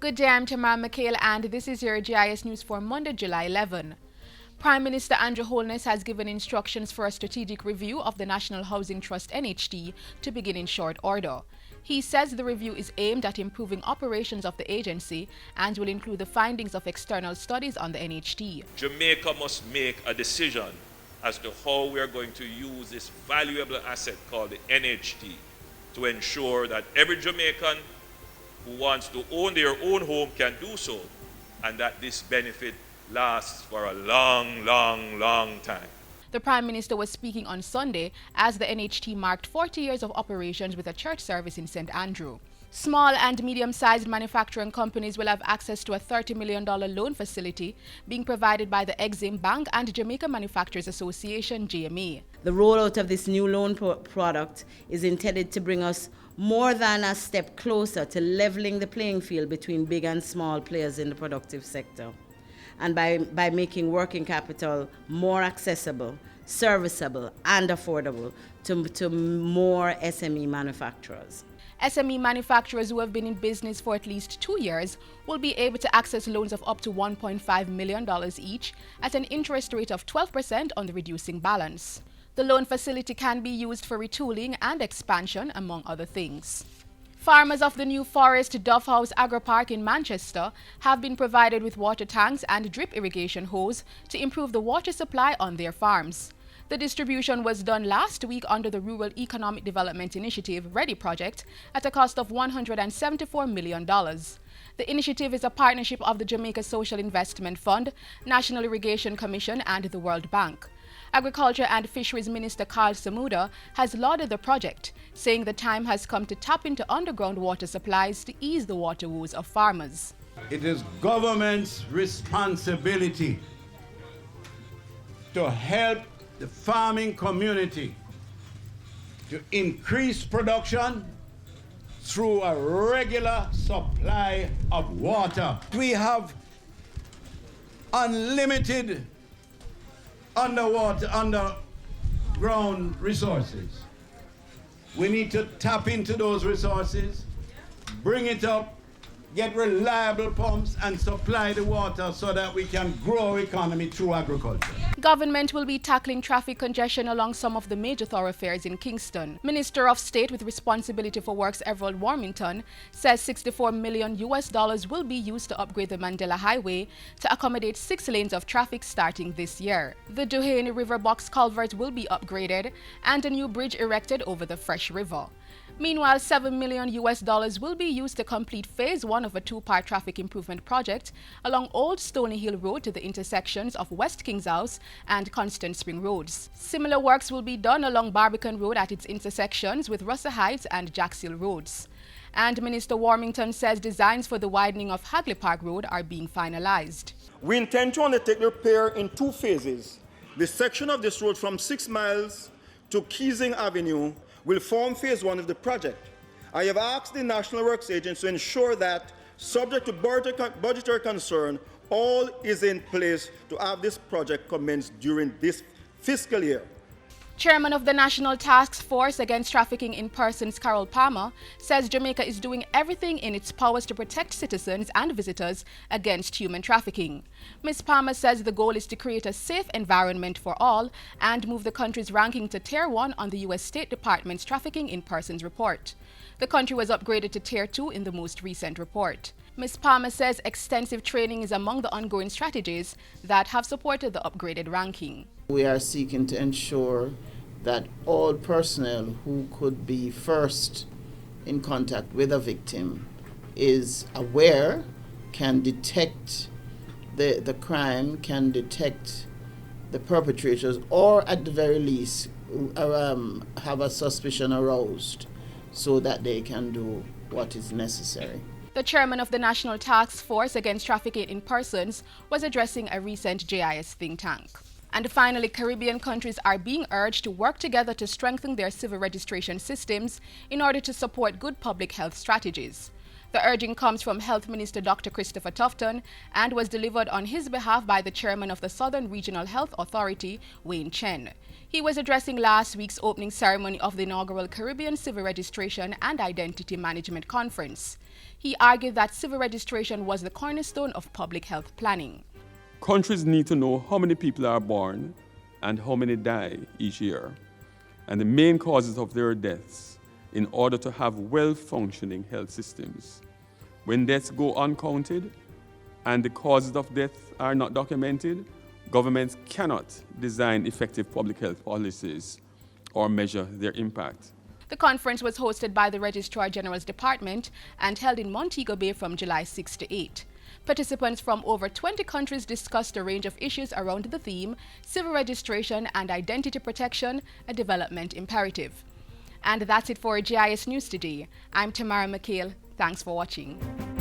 Good day, I'm Tamara McHale and this is your JIS News for Monday, July 11. Prime Minister Andrew Holness has given instructions for a strategic review of the National Housing Trust NHT to begin in short order. He says the review is aimed at improving operations of the agency and will include the findings of external studies on the NHT. Jamaica must make a decision as to how we are going to use this valuable asset called the NHT to ensure that every Jamaican who wants to own their own home can do so, and that this benefit lasts for a long time. The Prime Minister was speaking on Sunday as the NHT marked 40 years of operations with a church service in St. Andrew. Small and medium-sized manufacturing companies will have access to a $30 million loan facility being provided by the Exim Bank and Jamaica Manufacturers Association, JMA. The rollout of this new loan product is intended to bring us more than a step closer to leveling the playing field between big and small players in the productive sector, and by making working capital more accessible, serviceable, and affordable to more SME manufacturers. SME manufacturers who have been in business for at least 2 years will be able to access loans of up to $1.5 million each at an interest rate of 12% on the reducing balance. The loan facility can be used for retooling and expansion, among other things. Farmers of the New Forest Dove House Agro Park in Manchester have been provided with water tanks and drip irrigation hose to improve the water supply on their farms. The distribution was done last week under the Rural Economic Development Initiative READY project at a cost of $174 million. The initiative is a partnership of the Jamaica Social Investment Fund, National Irrigation Commission, and the World Bank. Agriculture and Fisheries Minister Carl Samuda has lauded the project, saying the time has come to tap into underground water supplies to ease the water woes of farmers. It is government's responsibility to help the farming community to increase production through a regular supply of water. We have unlimited underground resources. We need to tap into those resources, bring it up, get reliable pumps and supply the water so that we can grow our economy through agriculture. Government will be tackling traffic congestion along some of the major thoroughfares in Kingston. Minister of State with responsibility for works Everald Warmington says $64 million will be used to upgrade the Mandela Highway to accommodate 6 lanes of traffic starting this year. The Duhaney River box culvert will be upgraded and a new bridge erected over the Fresh River. Meanwhile, $7 million will be used to complete phase 1 of a 2-part traffic improvement project along Old Stony Hill Road to the intersections of West Kings House and Constant Spring Roads. Similar works will be done along Barbican Road at its intersections with Russell Heights and Jackshill Roads. And Minister Warmington says designs for the widening of Hagley Park Road are being finalized. We intend to undertake the repair in 2 phases. The section of this road from 6 miles to Keysing Avenue will form phase 1 of the project. I have asked the National Works Agency to ensure that, subject to budgetary concern, all is in place to have this project commence during this fiscal year. Chairman of the National Task Force Against Trafficking in Persons, Carol Palmer, says Jamaica is doing everything in its powers to protect citizens and visitors against human trafficking. Ms. Palmer says the goal is to create a safe environment for all and move the country's ranking to Tier 1 on the U.S. State Department's Trafficking in Persons report. The country was upgraded to Tier 2 in the most recent report. Ms. Palmer says extensive training is among the ongoing strategies that have supported the upgraded ranking. We are seeking to ensure that all personnel who could be first in contact with a victim is aware, can detect the crime, can detect the perpetrators, or at the very least have a suspicion aroused so that they can do what is necessary. The chairman of the National Task Force Against Trafficking in Persons was addressing a recent JIS think tank. And finally, Caribbean countries are being urged to work together to strengthen their civil registration systems in order to support good public health strategies. The urging comes from Health Minister Dr. Christopher Tufton and was delivered on his behalf by the chairman of the Southern Regional Health Authority, Wayne Chen. He was addressing last week's opening ceremony of the inaugural Caribbean Civil Registration and Identity Management Conference. He argued that civil registration was the cornerstone of public health planning. Countries need to know how many people are born and how many die each year, and the main causes of their deaths in order to have well-functioning health systems. When deaths go uncounted and the causes of death are not documented, governments cannot design effective public health policies or measure their impact. The conference was hosted by the Registrar General's Department and held in Montego Bay from July 6 to 8. Participants from over 20 countries discussed a range of issues around the theme, civil registration and identity protection, a development imperative. And that's it for JIS News today. I'm Tamara McHale. Thanks for watching.